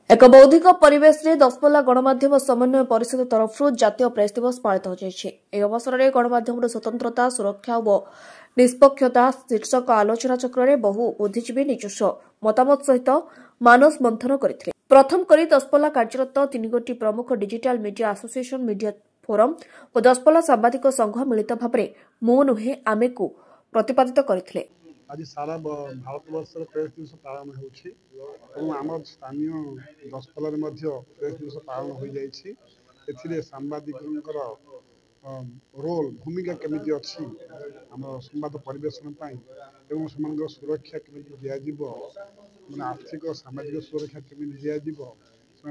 एक बौद्धिक परिवेश रे दशपल्ला गणमाध्यम समन्वय परिषद तरफ जातीय प्रेस दिवस पालित हो अवसर में गणमाध्यम स्वतंत्रता सुरक्षा और निष्पक्षता शीर्षक आलोचना चक्र में बहु बुद्धिजीवी निजस्व मतामत सहित मानस मंथन करते प्रथम करी दशपल्ला कार्यरत 3 गोटी प्रमुख digital media association media forum और दशपल्ला सांबादिक संघ मिलित भाव में मु नुहे आमे को प्रतिपादित करथिले। आज सारा भारतवर्ष प्रेस दिवस पालन होम स्थानीय दशपल्ला प्रेस दिवस पालन हो जाए सांबादिकर रोल भूमिका केमिति अच्छी आम संवाद परिवेशन से सुरक्षा केमिति दिज्व मैंने आर्थिक सामाजिक सुरक्षा केमिति दिज्व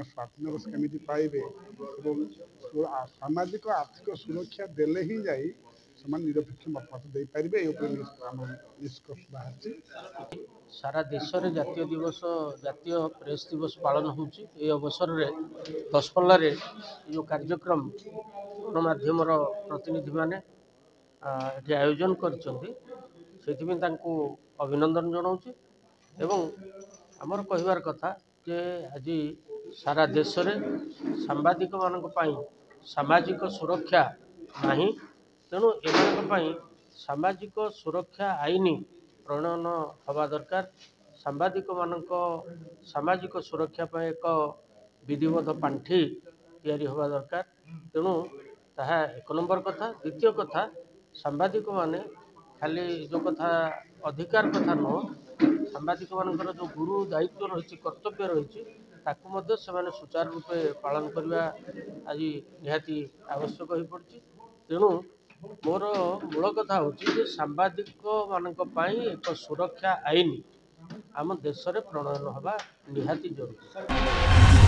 स्वाधीनता केमिति पाइबे सामाजिक आर्थिक सुरक्षा देले ही जाई निरपेक्ष मत दे पारे निष्कर्ष बाहर सारा देश में जातीय दिवस जातीय प्रेस दिवस पालन होची ए अवसर रे दशपल्ला रे जो कार्यक्रम गणमाध्यम प्रतिनिधि माने आयोजन करछंती अभिनंदन जनाऊँ एवं आमर कहबार कथा जे आज सारा देश रे सांबादिक मानक पई सामाजिक सुरक्षा नहीं तेणु एम सामाजिक सुरक्षा आईन प्रणयन हवा दरकार सांबादिक मानक सामाजिक सुरक्षा पर एक विधिवत पांठी तैयारी हवा दरकार तेणु ताहा एक नंबर कथा। द्वितीय कथा सांबादिक माने खाली जो कथा अधिकार कथा नुह सांबादिक मानकर जो गुरु दायित्व रही कर्तव्य रही ताकू मध्य से सुचारू रूपे पालन करवा आज निहाती आवश्यक हो पड़ी। तेणु मोर मूल कथा हूँ सांबादिक मानक पई एक सुरक्षा आईन आम देश में प्रणयन हवा निहाती जरूरी।